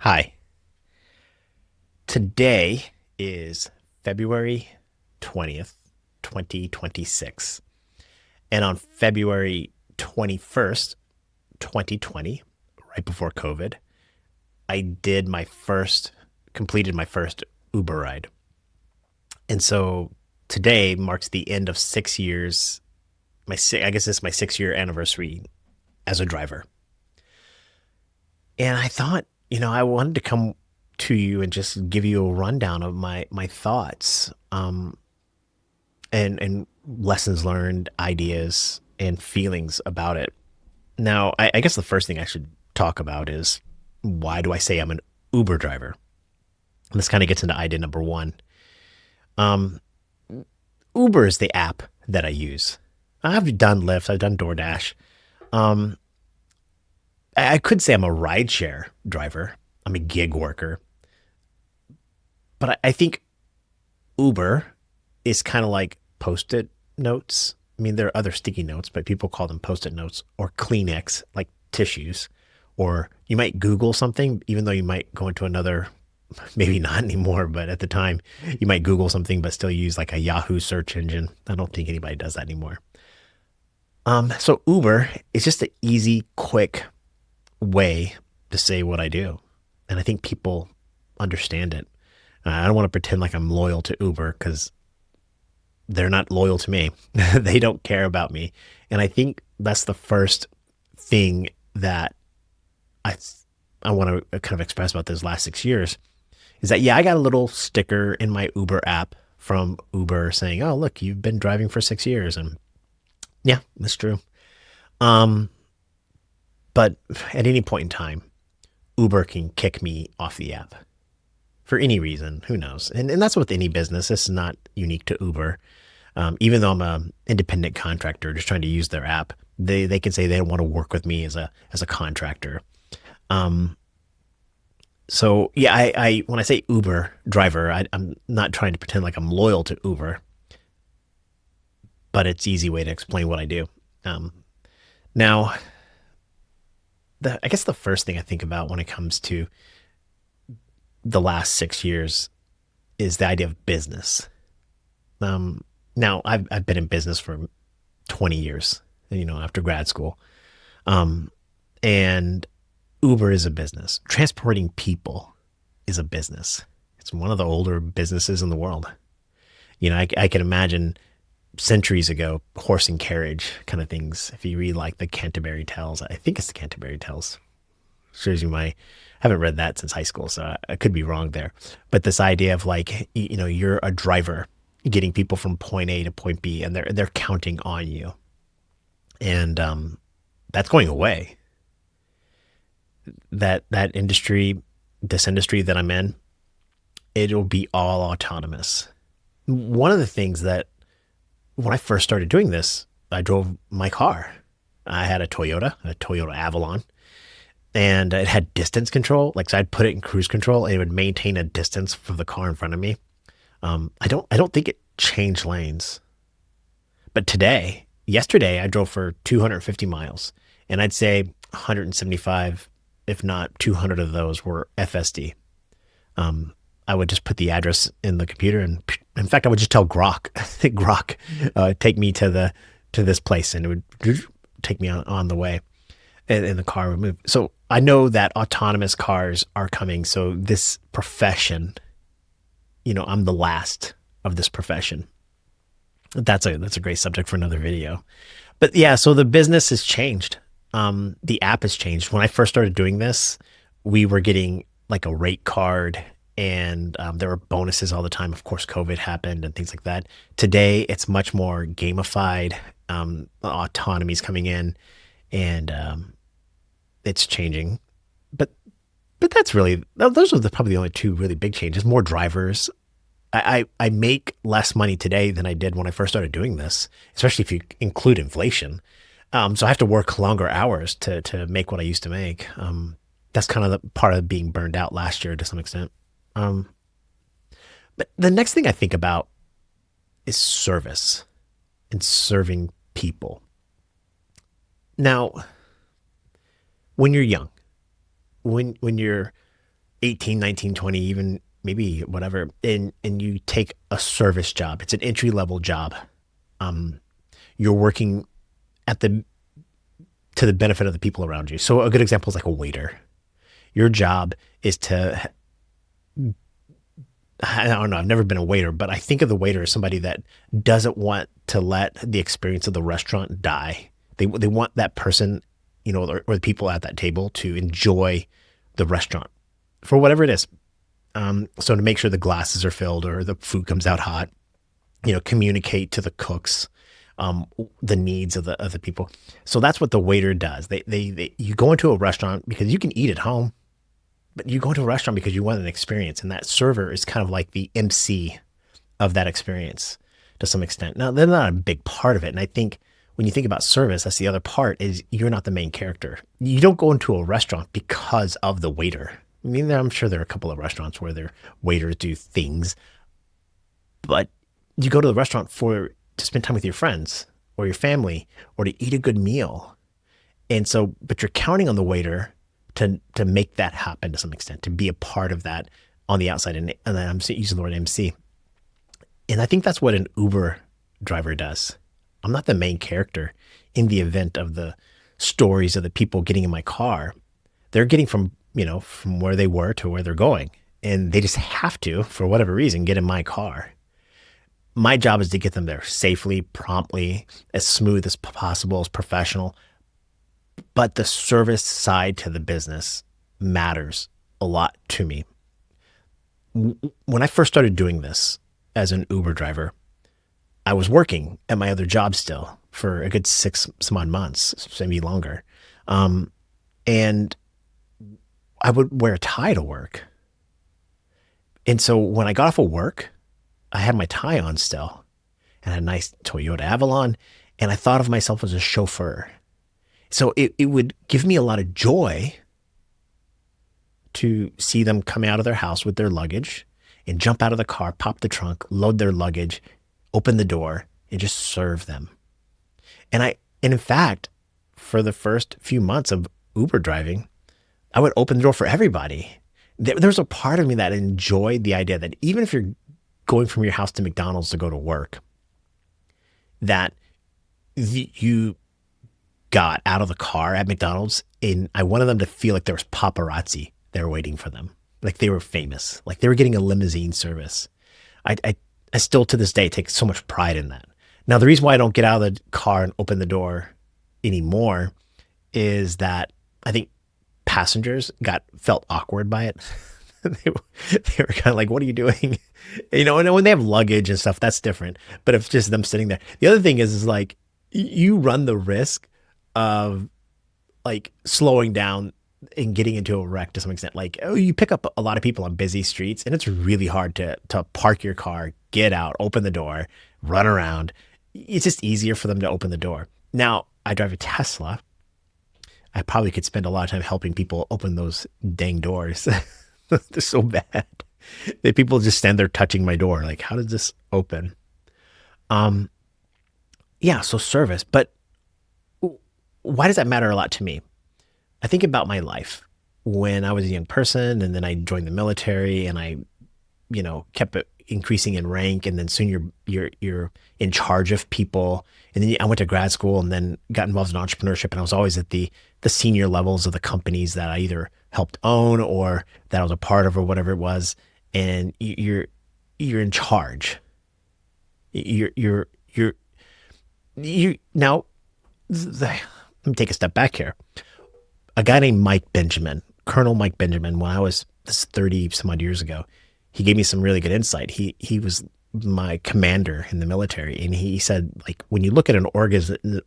Hi. Today is February 20th, 2026. And on February 21st, 2020, right before COVID, I completed my first Uber ride. And so today marks the end of 6 years. I guess this is my 6 year anniversary as a driver. And I thought, I wanted to come to you and just give you a rundown of my thoughts, and lessons learned, ideas, and feelings about it. Now, I guess the first thing I should talk about is, why do I say I'm an Uber driver? And this kind of gets into idea number one. Um, Uber is the app that I use. I've done Lyft, I've done DoorDash. Um, I could say I'm a rideshare driver. I'm a gig worker, but I think Uber is kind of like post-it notes. I mean, there are other sticky notes, but people call them post-it notes, or Kleenex, like tissues. Or you might Google something, even though you might go into another, maybe not anymore, but at the time, you might Google something, but still use like a Yahoo search engine. I don't think anybody does that anymore. So Uber is just an easy, quick way to say what I do. And I think people understand it. I don't want to pretend like I'm loyal to Uber because they're not loyal to me. They don't care about me. And I think that's the first thing that I I want to kind of express about those last 6 years is that, yeah, I got a little sticker in my Uber app from Uber saying, "Oh, look, you've been driving for 6 years." And yeah, that's true. Um, but at any point in time, Uber can kick me off the app for any reason. Who knows? And that's with any business. This is not unique to Uber. Even though I'm an independent contractor just trying to use their app, they can say they don't want to work with me as a contractor. Um, so yeah, I when I say Uber driver, I'm not trying to pretend like I'm loyal to Uber, but it's an easy way to explain what I do. Um, Now, I guess the first thing I think about when it comes to the last 6 years is the idea of business. Um, Now I've been in business for 20 years, after grad school. Um, and Uber is a business. Transporting people is a business. It's one of the older businesses in the world. I can imagine centuries ago, horse and carriage kind of things. If you read like the Canterbury Tales, I think it's the Canterbury Tales. Shows you my, haven't read that since high school, so I could be wrong there. But this idea of like, you're a driver getting people from point A to point B, and they're counting on you, and that's going away. This industry that I'm in, it'll be all autonomous. One of the things that when I first started doing this, I drove my car. I had a Toyota Avalon, and it had distance control. Like, so I'd put it in cruise control, and it would maintain a distance from the car in front of me. I don't think it changed lanes. But yesterday, I drove for 250 miles, and I'd say 175, if not 200 of those were FSD. I would just put the address in the computer, and in fact, I would just tell Grok, Grok, take me to this place, and it would take me on the way, and the car would move. So I know that autonomous cars are coming. So this profession, I'm the last of this profession. That's a great subject for another video. But yeah, so the business has changed. The app has changed. When I first started doing this, we were getting like a rate card, and there were bonuses all the time. Of course, COVID happened and things like that. Today, it's much more gamified. Autonomy's coming in, and it's changing. But that's really, those are probably the only two really big changes. More drivers. I make less money today than I did when I first started doing this, especially if you include inflation. So I have to work longer hours to make what I used to make. That's kind of the part of being burned out last year to some extent. Um, but the next thing I think about is service and serving people. Now, when you're young, when you're 18, 19, 20, even maybe whatever, and you take a service job. It's an entry level job. Um, you're working at the to the benefit of the people around you. So a good example is like a waiter. Your job is to, I don't know, I've never been a waiter, but I think of the waiter as somebody that doesn't want to let the experience of the restaurant die. They want that person, or the people at that table to enjoy the restaurant for whatever it is. So to make sure the glasses are filled or the food comes out hot, communicate to the cooks the needs of the people. So that's what the waiter does. You go into a restaurant because you can eat at home, but you go into a restaurant because you want an experience, and that server is kind of like the MC of that experience to some extent. Now, they're not a big part of it, and I think when you think about service, that's the other part is you're not the main character. You don't go into a restaurant because of the waiter. I mean, I'm sure there are a couple of restaurants where their waiters do things, but you go to the restaurant to spend time with your friends or your family or to eat a good meal. And so, but you're counting on the waiter to make that happen to some extent, to be a part of that on the outside. And then I'm using the word MC. And I think that's what an Uber driver does. I'm not the main character in the event of the stories of the people getting in my car. They're getting from where they were to where they're going. And they just have to, for whatever reason, get in my car. My job is to get them there safely, promptly, as smooth as possible, as professional. But the service side to the business matters a lot to me. When I first started doing this as an Uber driver, I was working at my other job still for a good 6 some odd months, maybe longer. And I would wear a tie to work. And so when I got off of work, I had my tie on still and I had a nice Toyota Avalon, and I thought of myself as a chauffeur. So it would give me a lot of joy to see them come out of their house with their luggage and jump out of the car, pop the trunk, load their luggage, open the door, and just serve them. And in fact, for the first few months of Uber driving, I would open the door for everybody. There's a part of me that enjoyed the idea that even if you're going from your house to McDonald's to go to work, that you got out of the car at McDonald's and I wanted them to feel like there was paparazzi there waiting for them. Like they were famous, like they were getting a limousine service. I still to this day take so much pride in that. Now, the reason why I don't get out of the car and open the door anymore is that I think passengers felt awkward by it. they, they were kind of like, what are you doing? And when they have luggage and stuff, that's different. But if just them sitting there, the other thing is like, you run the risk of like slowing down and getting into a wreck to some extent. Like, you pick up a lot of people on busy streets and it's really hard to park your car, get out, open the door, run around. It's just easier for them to open the door. Now, I drive a Tesla. I probably could spend a lot of time helping people open those dang doors. They're so bad. People just stand there touching my door. Like, how does this open? Yeah, so service. But why does that matter a lot to me? I think about my life when I was a young person, and then I joined the military, and I, kept increasing in rank, and then soon you're in charge of people, and then I went to grad school, and then got involved in entrepreneurship, and I was always at the senior levels of the companies that I either helped own or that I was a part of or whatever it was, and you're in charge. You're now. Let me take a step back here. A guy named Mike Benjamin, Colonel Mike Benjamin, when I was 30 some odd years ago, he gave me some really good insight. He was my commander in the military, and he said, like, when you look at an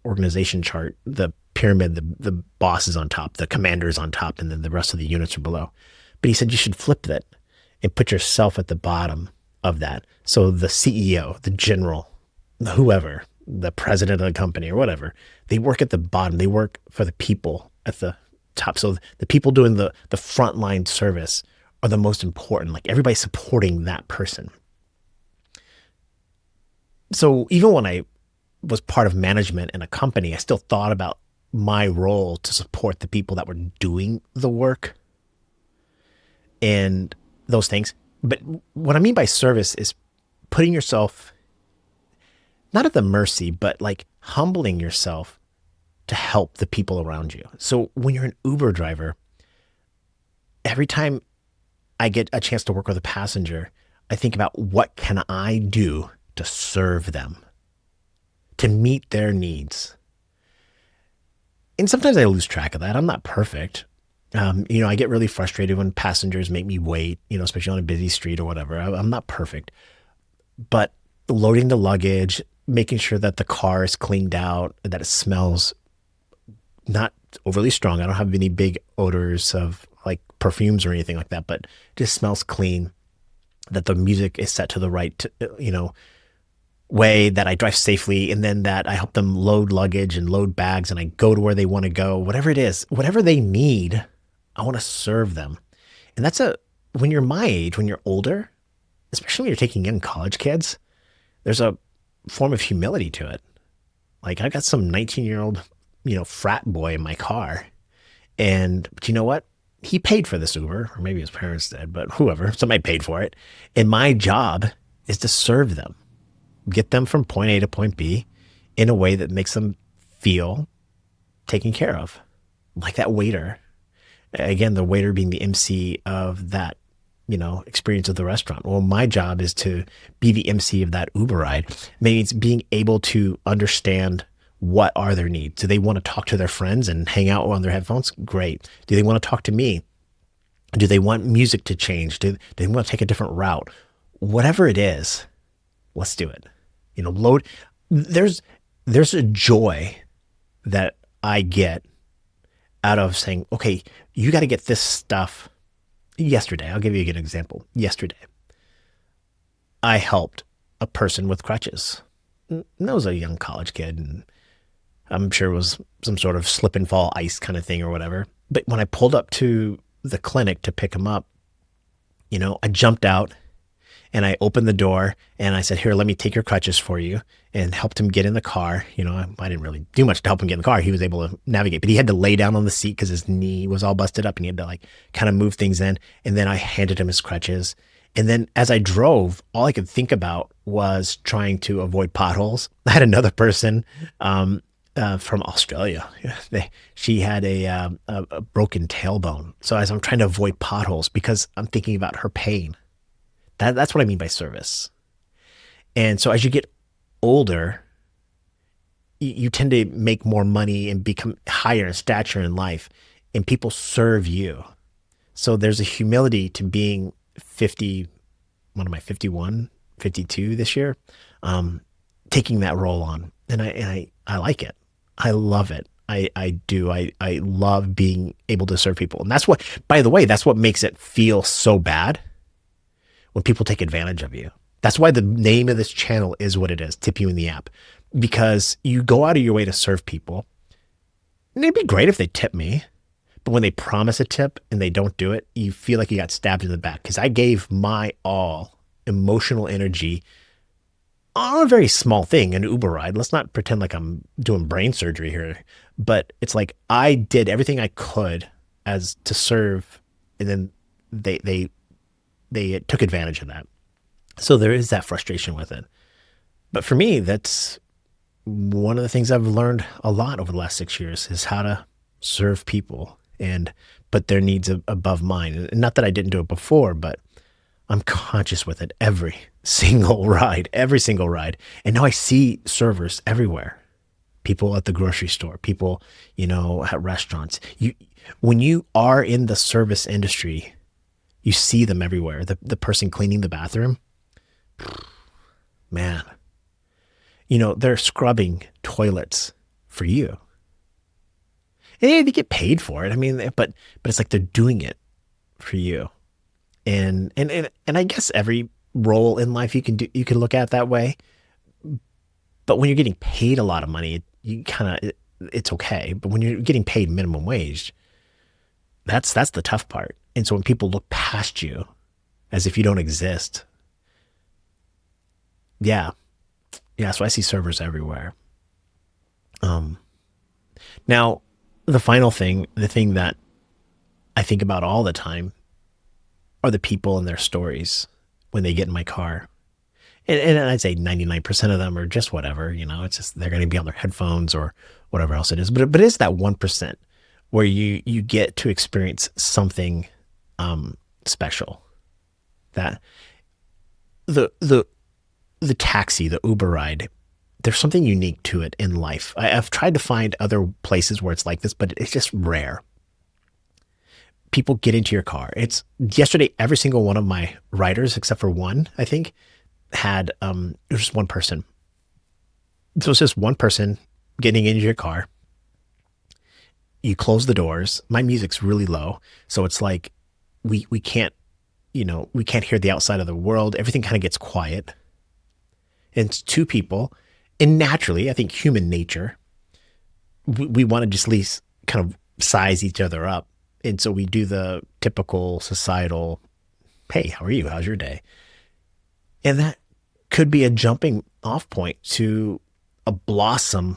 organization chart, the pyramid, the boss is on top, the commander is on top, and then the rest of the units are below. But he said you should flip that and put yourself at the bottom of that. So the CEO, the general, whoever, the president of the company or whatever, they work at the bottom. They work for the people at the top. So the people doing the frontline service are the most important. Like, everybody's supporting that person. So even when I was part of management in a company, I still thought about my role to support the people that were doing the work. and those things. But what I mean by service is putting yourself not at the mercy, but like humbling yourself to help the people around you. So when you're an Uber driver, every time I get a chance to work with a passenger, I think about what can I do to serve them, to meet their needs. And sometimes I lose track of that. I'm not perfect. I get really frustrated when passengers make me wait, especially on a busy street or whatever. I'm not perfect, but loading the luggage, making sure that the car is cleaned out, that it smells not overly strong. I don't have any big odors of like perfumes or anything like that, but just smells clean, that the music is set to the right, way, that I drive safely, and then that I help them load luggage and load bags and I go to where they want to go, whatever it is, whatever they need, I want to serve them. And when you're my age, when you're older, especially when you're taking in college kids, there's a form of humility to it. Like I got some 19-year-old, frat boy in my car. But you know what? He paid for this Uber, or maybe his parents did, but whoever, somebody paid for it. And my job is to serve them, get them from point A to point B in a way that makes them feel taken care of. Like that waiter. Again, the waiter being the MC of that, experience of the restaurant. Well, my job is to be the MC of that Uber ride. Maybe it's being able to understand what are their needs. Do they want to talk to their friends and hang out on their headphones? Great. Do they want to talk to me? Do they want music to change? Do they want to take a different route? Whatever it is, let's do it. Load. There's a joy that I get out of saying, okay, you got to get this stuff. Yesterday, I'll give you a good example. Yesterday, I helped a person with crutches. That was a young college kid, and I'm sure it was some sort of slip and fall ice kind of thing or whatever. But when I pulled up to the clinic to pick him up, I jumped out and I opened the door and I said, here, let me take your crutches for you, and helped him get in the car. I didn't really do much to help him get in the car. He was able to navigate, but he had to lay down on the seat because his knee was all busted up and he had to like kind of move things in. And then I handed him his crutches. And then as I drove, all I could think about was trying to avoid potholes. I had another person from Australia. She had a broken tailbone. So as I'm trying to avoid potholes because I'm thinking about her pain, that's what I mean by service. And so as you get older, you tend to make more money and become higher in stature in life, and people serve you. So there's a humility to being 50, what am I, 51, 52 this year, taking that role on. And I like it. I love it. I do. I love being able to serve people. And that's what, by the way, that's what makes it feel so bad when people take advantage of you. That's why the name of this channel is what it is, Tip You in the App, because you go out of your way to serve people. And it'd be great if they tip me, but when they promise a tip and they don't do it, you feel like you got stabbed in the back, because I gave my all emotional energy on a very small thing, an Uber ride. Let's not pretend like I'm doing brain surgery here, but it's like I did everything I could as to serve, and then they took advantage of that. So there is that frustration with it. But for me, that's one of the things I've learned a lot over the last 6 years, is how to serve people and put their needs above mine. And not that I didn't do it before, but I'm conscious with it every single ride. And now I see servers everywhere. People at the grocery store, people, at restaurants. When you are in the service industry, you see them everywhere. The person cleaning the bathroom, man, they're scrubbing toilets for you. And they get paid for it. I mean, but it's like they're doing it for you. And I guess every role in life you can look at it that way. But when you're getting paid a lot of money, it's okay. But when you're getting paid minimum wage, that's the tough part. And so when people look past you as if you don't exist, yeah. So I see servers everywhere. Now the final thing, the thing that I think about all the time, are the people and their stories when they get in my car. And I'd say 99% of them are just whatever, it's just they're going to be on their headphones or whatever else it is. But it's that 1% where you get to experience something special. That the taxi, the Uber ride, there's something unique to it in life. I've tried to find other places where it's like this, but it's just rare. People get into your car. It's yesterday, every single one of my riders, except for one, I think, had it was just one person. So it's just one person getting into your car. You close the doors. My music's really low, so it's like we can't we can't hear the outside of the world. Everything kind of gets quiet. And it's two people, and naturally, I think human nature, we want to just at least kind of size each other up. And so we do the typical societal, hey, how are you? How's your day? And that could be a jumping off point to a blossom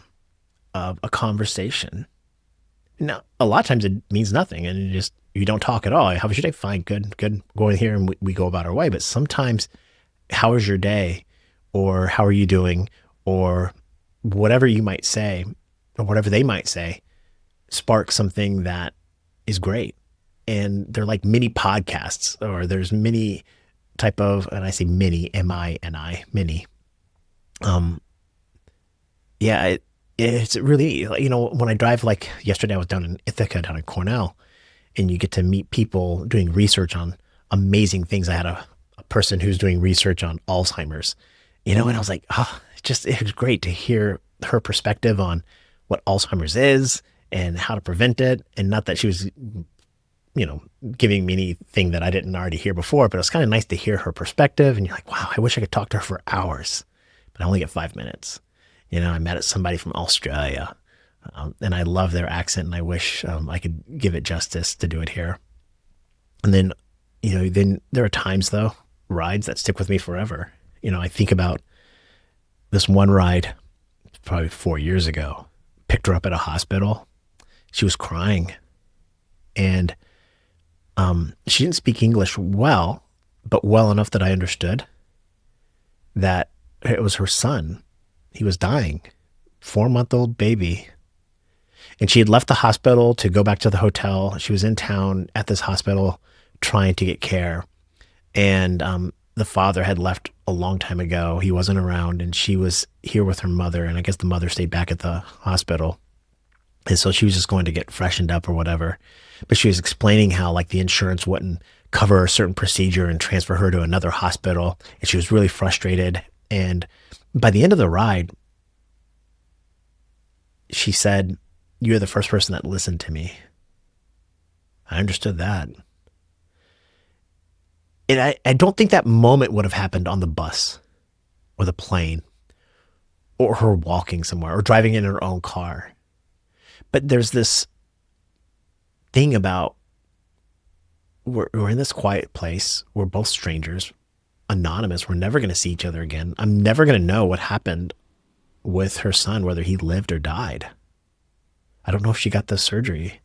of a conversation. Now, a lot of times it means nothing and you don't talk at all. How was your day? Fine, good. Go in here and we go about our way. But sometimes, how was your day? Or how are you doing? Or whatever you might say, or whatever they might say, spark something that is great. And they're like mini podcasts, or there's many type of, and I say mini, M-I-N-I, mini. Yeah, it's really, when I drive, like yesterday I was down in Ithaca, down in Cornell, and you get to meet people doing research on amazing things. I had a person who's doing research on Alzheimer's, and I was like, it was great to hear her perspective on what Alzheimer's is and how to prevent it. And not that she was, giving me anything that I didn't already hear before, but it was kind of nice to hear her perspective. And you're like, wow, I wish I could talk to her for hours, but I only get 5 minutes. I met somebody from Australia, and I love their accent, and I wish I could give it justice to do it here. And then, then there are times, though, rides that stick with me forever. I think about this one ride, probably 4 years ago, picked her up at a hospital. She was crying, and she didn't speak English well, but well enough that I understood that it was her son. He was dying, 4-month-old baby. And she had left the hospital to go back to the hotel. She was in town at this hospital trying to get care. And the father had left a long time ago. He wasn't around, and she was here with her mother. And I guess the mother stayed back at the hospital. And so she was just going to get freshened up or whatever. But she was explaining how like the insurance wouldn't cover a certain procedure and transfer her to another hospital. And she was really frustrated. And by the end of the ride, she said, "You're the first person that listened to me." I understood that. And I don't think that moment would have happened on the bus or the plane or her walking somewhere or driving in her own car. But there's this thing about we're in this quiet place. We're both strangers, anonymous. We're never going to see each other again. I'm never going to know what happened with her son, whether he lived or died. I don't know if she got the surgery.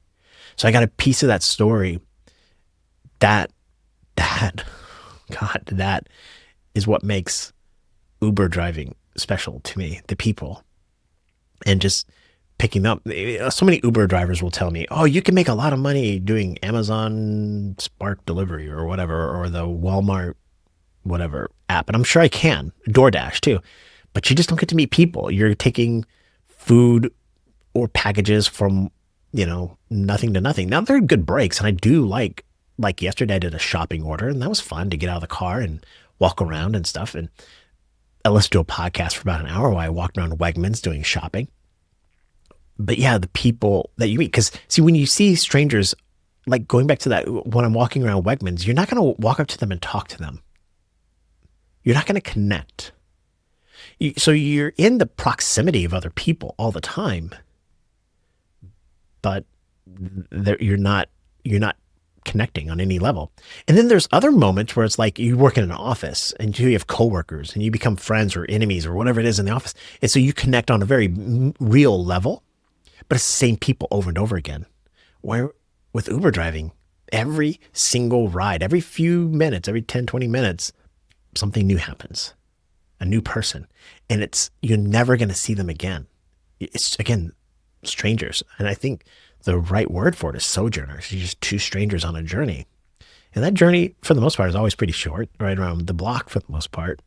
So I got a piece of that story. That is what makes Uber driving special to me, the people. And just picking up. So many Uber drivers will tell me, oh, you can make a lot of money doing Amazon Spark delivery or whatever, or the Walmart whatever app. And I'm sure I can. DoorDash too. But you just don't get to meet people. You're taking food or packages from, nothing to nothing. Now, they're good breaks. And I do like yesterday I did a shopping order, and that was fun to get out of the car and walk around and stuff. And I listened to a podcast for about an hour while I walked around Wegmans doing shopping. But yeah, the people that you meet, because see, when you see strangers, like going back to that, when I'm walking around Wegmans, you're not going to walk up to them and talk to them. You're not going to connect. So you're in the proximity of other people all the time, but you're not connecting on any level. And then there's other moments where it's like you work in an office and you have coworkers and you become friends or enemies or whatever it is in the office. And so you connect on a very real level, but it's the same people over and over again. Where with Uber driving, Every single ride, every few minutes, every 10, 20 minutes, something new happens, a new person. And you're never going to see them again. It's, again, strangers. And I think the right word for it is sojourners. You're just two strangers on a journey. And that journey, for the most part, is always pretty short, right around the block for the most part.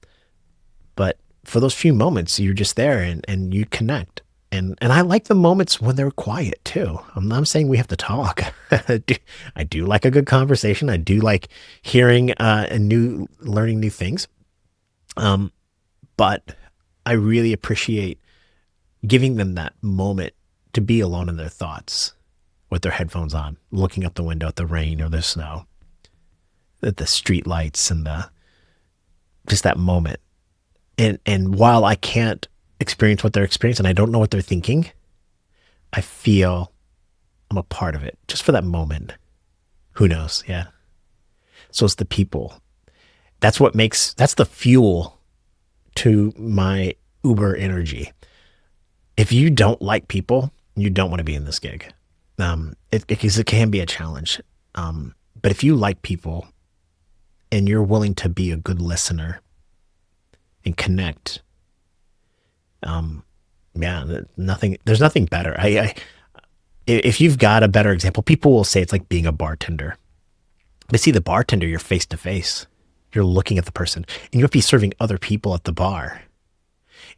But for those few moments, you're just there and you connect. And I like the moments when they're quiet too. I'm not saying we have to talk. I do like a good conversation. I do like hearing learning new things. But I really appreciate giving them that moment to be alone in their thoughts with their headphones on, looking up the window at the rain or the snow, at the street lights and just that moment. And while I can't experience what they're experiencing, I don't know what they're thinking, I feel I'm a part of it just for that moment. Who knows? Yeah. So it's the people. That's the fuel to my Uber energy. If you don't like people, you don't want to be in this gig. Because it can be a challenge. But if you like people and you're willing to be a good listener and connect, there's nothing better. If you've got a better example, people will say it's like being a bartender. But see, the bartender, you're face to face. You're looking at the person, and you might be serving other people at the bar.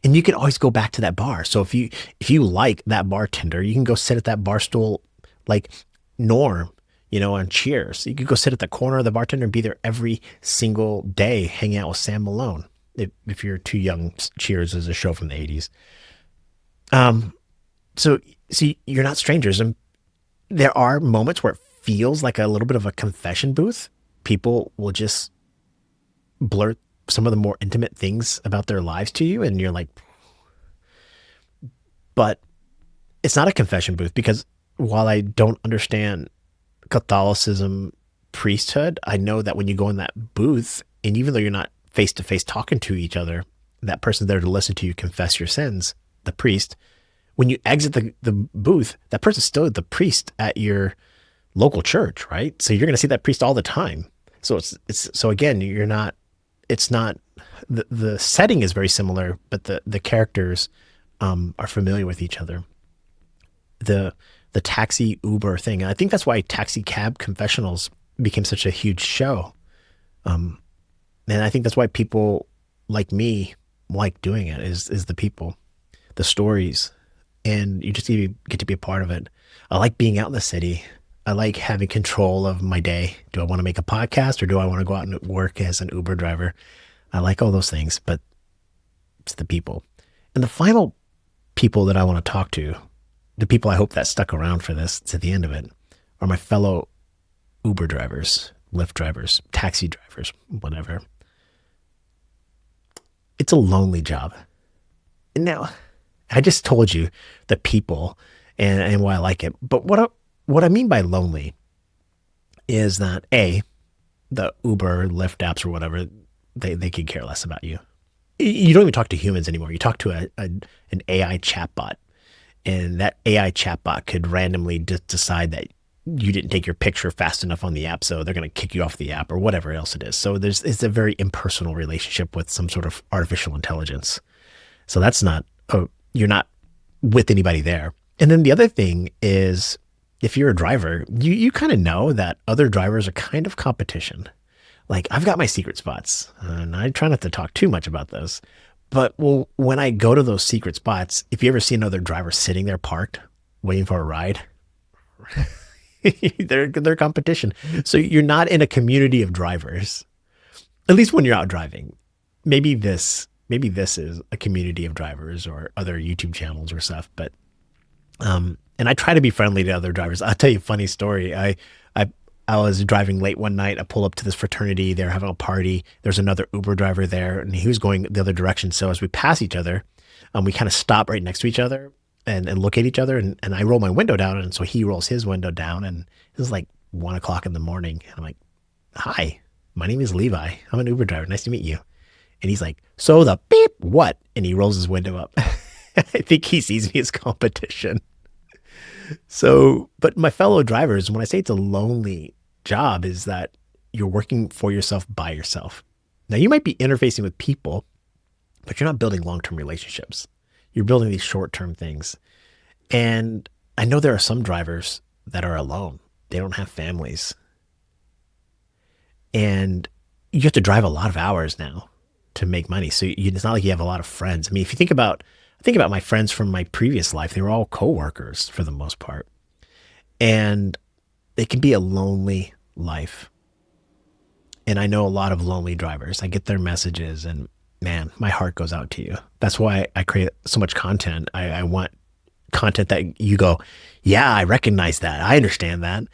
And you can always go back to that bar. So if you like that bartender, you can go sit at that bar stool like Norm, on Cheers. You could go sit at the corner of the bartender and be there every single day, hanging out with Sam Malone. If you're too young, Cheers is a show from the 80s. So see, you're not strangers. And there are moments where it feels like a little bit of a confession booth. People will just blurt some of the more intimate things about their lives to you. And you're like, but it's not a confession booth, because while I don't understand Catholicism priesthood, I know that when you go in that booth, and even though you're not face to face talking to each other, that person's there to listen to you confess your sins, the priest. When you exit the booth, that person's still the priest at your local church, right? So you're going to see that priest all the time. So so again, it's not, the setting is very similar, but the characters are familiar with each other. The taxi Uber thing, and I think that's why Taxi Cab Confessionals became such a huge show. And I think that's why people like me like doing it, is the people, the stories, and you just get to be a part of it. I like being out in the city. I like having control of my day. Do I want to make a podcast, or do I want to go out and work as an Uber driver? I like all those things, but it's the people. And the final people that I want to talk to, the people I hope that stuck around for this to the end of it, are my fellow Uber drivers, Lyft drivers, taxi drivers, whatever. It's a lonely job. Now, I just told you the people and why I like it. But what I mean by lonely is that the Uber, Lyft apps or whatever, they could care less about you. You don't even talk to humans anymore. You talk to an AI chatbot, and that AI chatbot could randomly decide that you didn't take your picture fast enough on the app, so they're going to kick you off the app or whatever else it is. So it's a very impersonal relationship with some sort of artificial intelligence. So that's you're not with anybody there. And then the other thing is, if you're a driver, you kind of know that other drivers are kind of competition. Like, I've got my secret spots, and I try not to talk too much about those. But when I go to those secret spots, if you ever see another driver sitting there parked, waiting for a ride, they're competition. So you're not in a community of drivers, at least when you're out driving. Maybe this is a community of drivers or other YouTube channels or stuff. But and I try to be friendly to other drivers. I'll tell you a funny story. I was driving late one night. I pulled up to this fraternity. They were having a party. There's another Uber driver there, and he was going the other direction. So as we pass each other, we kind of stop right next to each other and look at each other. And I roll my window down, and so he rolls his window down. And it was like 1:00 in the morning. And I'm like, "Hi, my name is Levi. I'm an Uber driver. Nice to meet you." And he's like, "So the beep what?" And he rolls his window up. I think he sees me as competition. So, but my fellow drivers, when I say it's a lonely job is that you're working for yourself by yourself. Now, you might be interfacing with people, but you're not building long term relationships. You're building these short term things. And I know there are some drivers that are alone, they don't have families. And you have to drive a lot of hours now to make money. So it's not like you have a lot of friends. I mean, if you think about my friends from my previous life, they were all coworkers for the most part. And it can be a lonely life. And I know a lot of lonely drivers. I get their messages and man, my heart goes out to you. That's why I create so much content. I want content that you go, yeah, I recognize that. I understand that.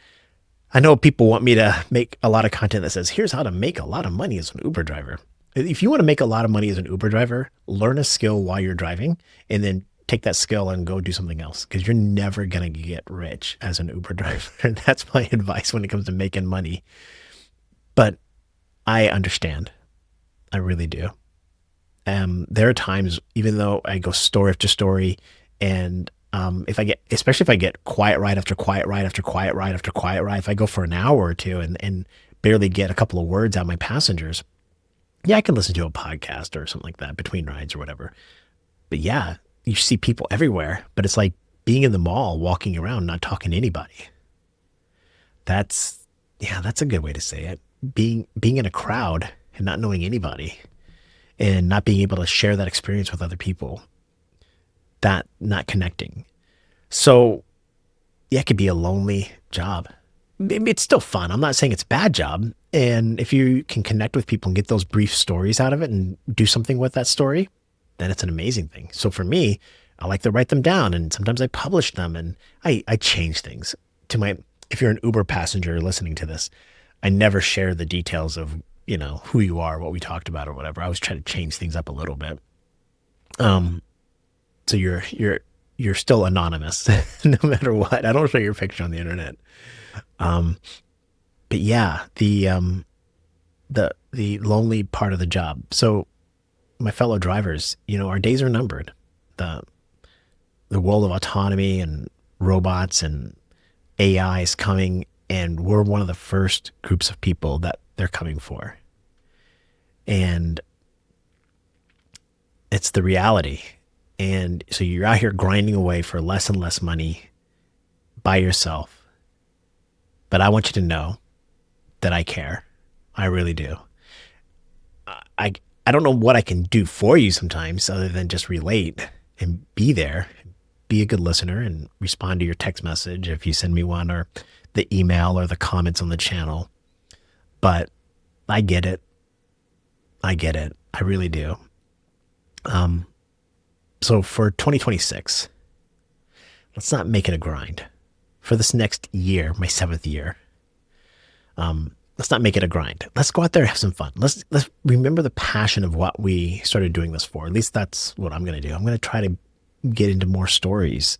I know people want me to make a lot of content that says, here's how to make a lot of money as an Uber driver. If you want to make a lot of money as an Uber driver, learn a skill while you're driving and then take that skill and go do something else because you're never going to get rich as an Uber driver. And that's my advice when it comes to making money. But I understand. I really do. There are times, even though I go story after story, and especially if I get quiet ride after quiet ride after quiet ride after quiet ride, if I go for an hour or two and barely get a couple of words out of my passengers, yeah, I can listen to a podcast or something like that between rides or whatever. But yeah, you see people everywhere, but it's like being in the mall, walking around, not talking to anybody. That's a good way to say it. Being in a crowd and not knowing anybody and not being able to share that experience with other people, that not connecting. So yeah, it could be a lonely job. It's still fun. I'm not saying it's a bad job. And if you can connect with people and get those brief stories out of it and do something with that story, then it's an amazing thing. So for me, I like to write them down and sometimes I publish them and I change things if you're an Uber passenger listening to this, I never share the details of, who you are, what we talked about or whatever. I always try to change things up a little bit. So you're still anonymous no matter what. I don't show your picture on the internet. But yeah, the lonely part of the job. So my fellow drivers, our days are numbered. The world of autonomy and robots and AI is coming, and we're one of the first groups of people that they're coming for. And it's the reality. And so you're out here grinding away for less and less money by yourself. But I want you to know that I care. I really do. I don't know what I can do for you sometimes other than just relate and be there, be a good listener and respond to your text message if you send me one or the email or the comments on the channel. But I get it. I get it. I really do. So for 2026, let's not make it a grind. For this next year, my 7th year, let's not make it a grind. Let's go out there and have some fun. Let's remember the passion of what we started doing this for. At least that's what I'm going to do. I'm going to try to get into more stories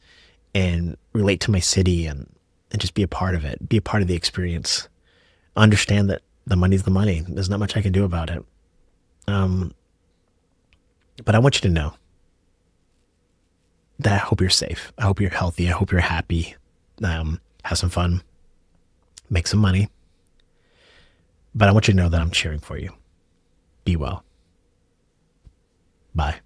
and relate to my city and just be a part of it, be a part of the experience. Understand that the money's the money. There's not much I can do about it. But I want you to know that I hope you're safe. I hope you're healthy. I hope you're happy. Have some fun. Make some money. But I want you to know that I'm cheering for you. Be well. Bye.